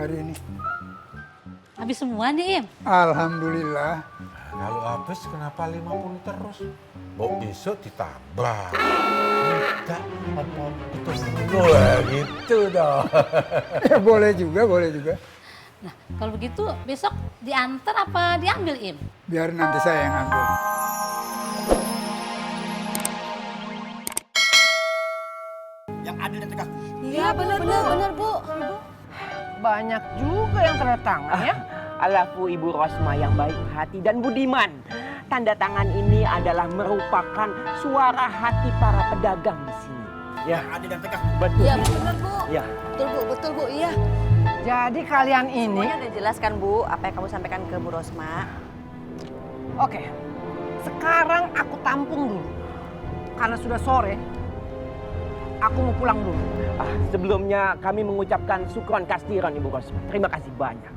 hari ini? Habis semua nih, Im. Alhamdulillah. Kalau habis kenapa 50 terus? Kok besok ditambah? Enggak, apa itu lah gitu dong. Ya, boleh juga, boleh juga. Nah, kalau begitu besok diantar apa diambil, Im? Biar nanti saya yang ambil. Yang adil dan tegas. Iya benar Bu. Banyak juga yang tanda tangan ya. Alafu Ibu Rosma yang baik hati dan budiman. Tanda tangan ini adalah merupakan suara hati para pedagang di sini. Ya, Yang adil dan tegas. betul. Iya benar Bu. Ya. Betul Bu, iya. Jadi kalian ini, Semuanya udah jelaskan Bu, apa yang kamu sampaikan ke Bu Rosma. oke. Sekarang aku tampung dulu. Karena sudah sore, aku mau pulang dulu. Sebelumnya kami mengucapkan syukron kastiran Ibu Rosma. Terima kasih banyak.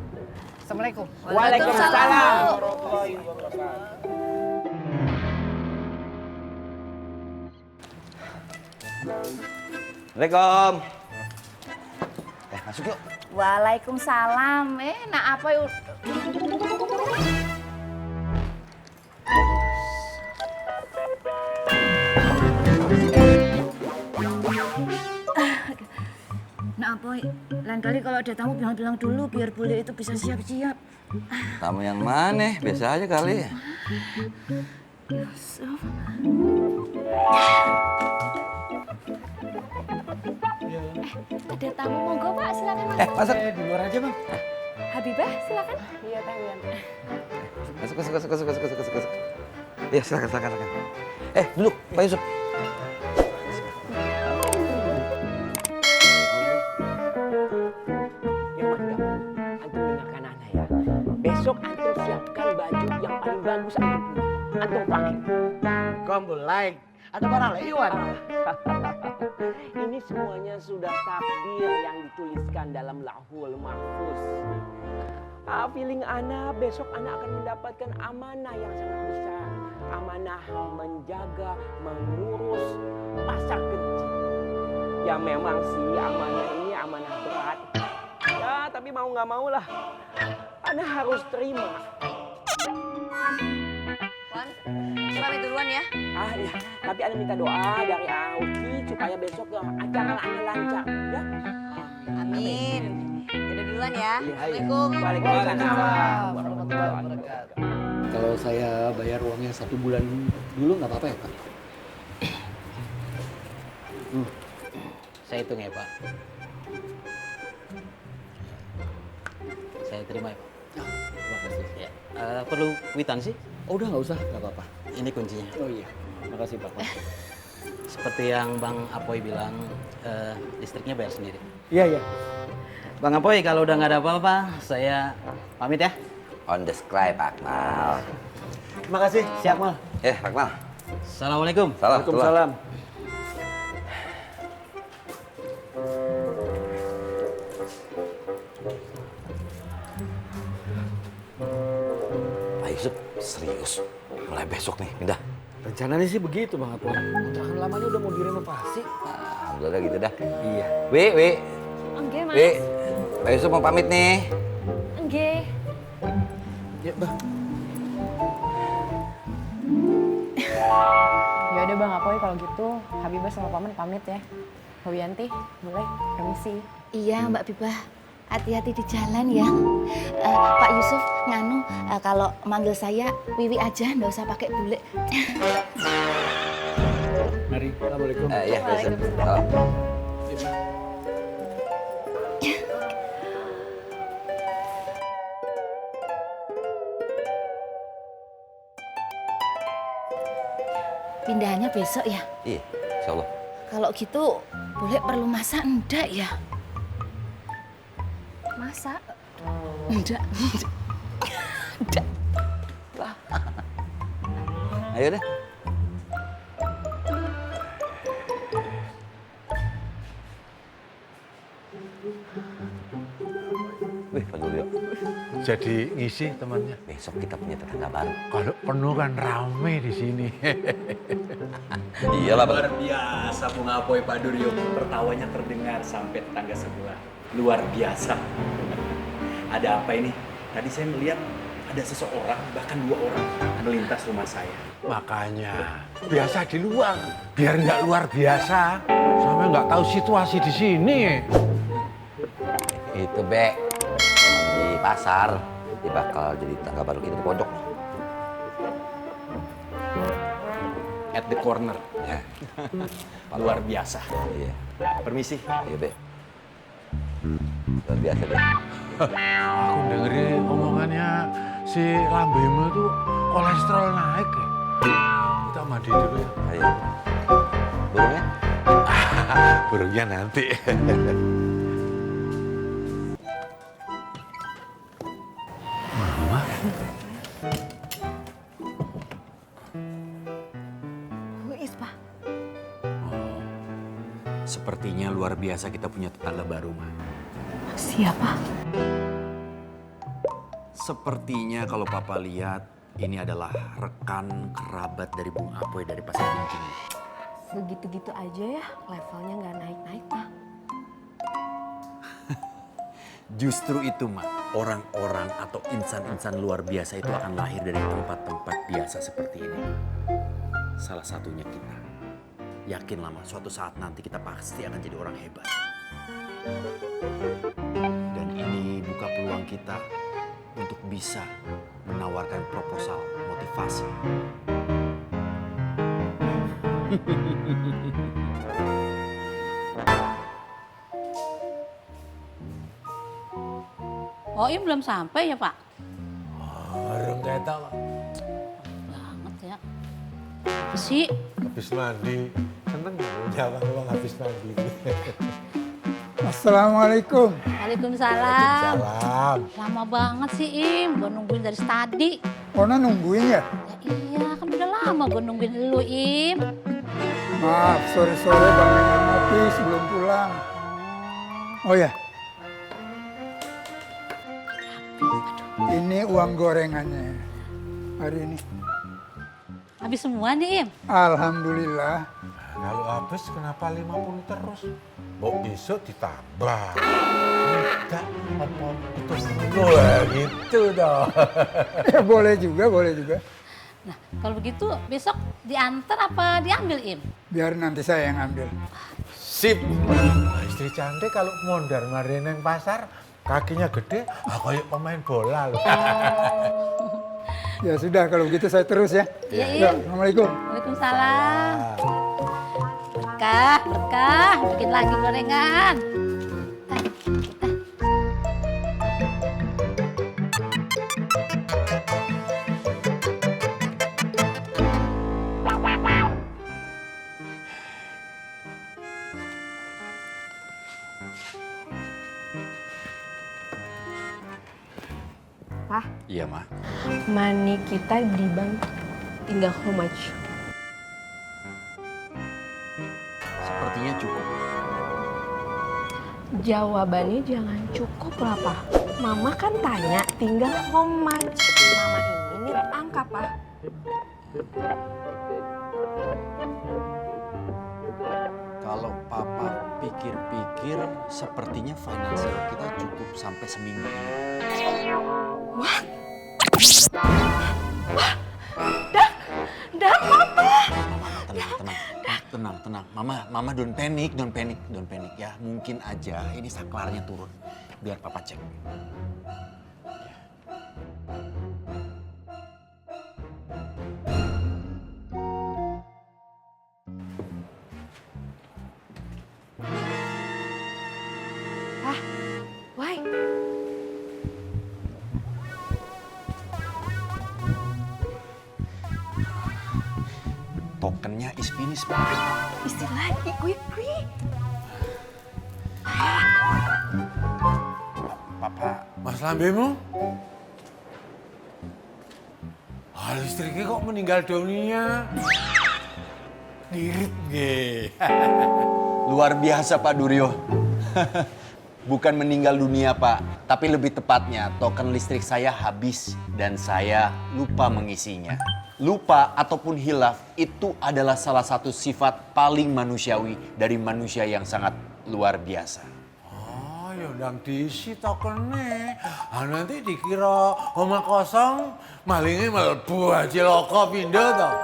Assalamualaikum. Waalaikumsalam. Assalamualaikum. Masuk yuk. Waalaikumsalam. Nak apa yuk? Nak apa? Lain kali kalau ada tamu bilang-bilang dulu biar bule itu bisa siap-siap. Tamu yang mana? Biasa aja kali. Yusuf. Ada tamu, monggo Pak, silakan Mas. Masuk. Di luar aja bang. Habibah, silakan. Iya, Teh Wiyanti. Masuk. Ya, silakan. Duduk, Pak Yusuf. Yang mana? Antum dengarkan anak ya. Besok antum siapkan baju yang paling bagus antum punya. Antum pakai. Gombol like. Ada barang lewat. Ini semuanya sudah takdir yang dituliskan dalam Lauhul Mahfuz. Feeling Ana besok Ana akan mendapatkan amanah yang sangat besar. Amanah menjaga, mengurus pasar kecil. Ya memang sih amanah ini amanah berat. Ya tapi mau nggak mau lah. Ana harus terima. Wan, pamit duluan ya. Iya. Tapi Ana minta doa dari Auki supaya besok acara Ana lancar. Ya. Amin. Jadi duluan ya. Assalamualaikum. Waalaikumsalam warahmatullahi wabarakatuh. Kalau saya bayar uangnya 1 bulan dulu nggak apa-apa ya Pak? Saya hitung ya Pak. Saya terima ya Pak. Terima kasih. Ya. Perlu kwitansi? Oh udah nggak usah, nggak apa-apa. Ini kuncinya. Oh iya, makasih Pak. Seperti yang Bang Apoy bilang, listriknya bayar sendiri. Iya. Bang Apoy, kalau udah nggak ada apa-apa, saya pamit ya. On the sky, Pak Akmal. Terima kasih. Siap, Mal. Pak Akmal. Assalamualaikum. Waalaikumsalam. Pak Yusuf, serius. Mulai besok nih, pindah. Rencananya sih begitu Bang Apo. Kontrakan lamanya udah mau direnovasi. Alhamdulillah gitu dah. Iya. Wi. Enggak, Mas. Wi, Pak Yusuf mau pamit nih. Enggak. Ya Bang. Ya udah Bang Apoy kalau gitu Habibah sama Paman pamit ya. Bu Wiyanti, mulai permisi. Iya, Mbak Bibah. Hati-hati di jalan ya. Pak Yusuf, nganu kalau manggil saya Wiwi aja, nggak usah pakai bule. Mari. Assalamualaikum. Iya, Pak Yusuf. Salam. Pindahannya besok ya. Iya, insya Allah. Kalau gitu, boleh perlu masak enggak ya? Masak? Enggak. Ayo deh. Wih, Pak Gulio. Jadi ngisi temannya. Besok kita punya tetangga baru. Kalau penuh kan rame di sini. Iyalah, Pak. Luar biasa Bung Apoy Pak Duryo. Tertawanya terdengar sampai tetangga sebelah. Luar biasa. Ada apa ini? Tadi saya melihat ada seseorang, bahkan 2 orang melintas rumah saya. Makanya biasa di luar, biar nggak luar biasa. Sama nggak tahu situasi di sini. Itu Be, di pasar. Dia bakal jadi tangga baru kita di pojok. At the corner. Ya. Luar biasa. Iya. Permisi. Iya Be. Luar biasa Be. Aku dengerin omongannya si lambemu tuh kolesterol naik ya. Kita mandi dulu ya. Ayo. Burungnya? Burungnya nanti. Mama? Who is, Pak? Sepertinya luar biasa kita punya tetangga baru, Ma. Siapa? Sepertinya kalau Papa lihat, ini adalah rekan kerabat dari Bung Apoy dari Pasar Bincing. Segitu-gitu aja ya, levelnya nggak naik-naik, Pak. Justru itu, Ma. Orang-orang atau insan-insan luar biasa itu akan lahir dari tempat-tempat biasa seperti ini. Salah satunya kita. Yakinlah, Ma, suatu saat nanti kita pasti akan jadi orang hebat. Dan ini buka peluang kita untuk bisa menawarkan proposal motivasi. Oh, ini belum sampai ya, Pak? Bareng ketok. Banget ya. Apa sih? Habis mandi. Seneng jalan orang habis mandi. Assalamualaikum. Waalaikumsalam. Salam. Lama banget sih, Im. Gue nungguin dari tadi. Ona nungguin ya? Ya iya, kan udah lama gue nungguin lu, Im. Maaf, sore-sore bangunan ngopi sebelum pulang. Oh ya. Ini uang gorengannya hari ini. Habis semua nih, Im. Alhamdulillah. Kalau habis kenapa 50 terus? Kok besok ditambah? Enggak, apa betul lah gitu dong. Ya boleh juga, boleh juga. Nah, kalau begitu besok diantar apa diambil, Im? Biar nanti saya yang ambil. Sip. Nah, istri cantik kalau mondar mandir nang pasar, kakinya gede, kayak pemain bola loh. Ya sudah, kalau begitu saya terus ya. Iya, Ya, Im. Assalamualaikum. Waalaikumsalam. Berkah, berkah. Bikin lagi gorengan. Pak, Iya, Ma. money kita di bank tinggal how much? Sepertinya cukup. Jawabannya jangan cukup lah, Pak. Mama kan tanya tinggal how much. Mama ini angka, Pak. Kalau Papa pikir-pikir, sepertinya finansial kita cukup sampai seminggu ini. Wah, dah, Papa. Tenang. Mama don't panic ya. Mungkin aja ini saklarnya turun. Biar Papa cek. Pak, why? Tokennya is finished, Pak. Isi lagi, quick. Papa, Mas lambemu? Listriknya kok meninggal dunia? Ngirit nggih. luar biasa Pak Duryo. Bukan meninggal dunia, Pak. Tapi lebih tepatnya, token listrik saya habis dan saya lupa mengisinya. Lupa ataupun hilaf itu adalah salah satu sifat paling manusiawi dari manusia yang sangat luar biasa. Oh, ya ndang diisi tokennya. nanti dikira omah kosong, malingnya melebu aja loko pindah toh.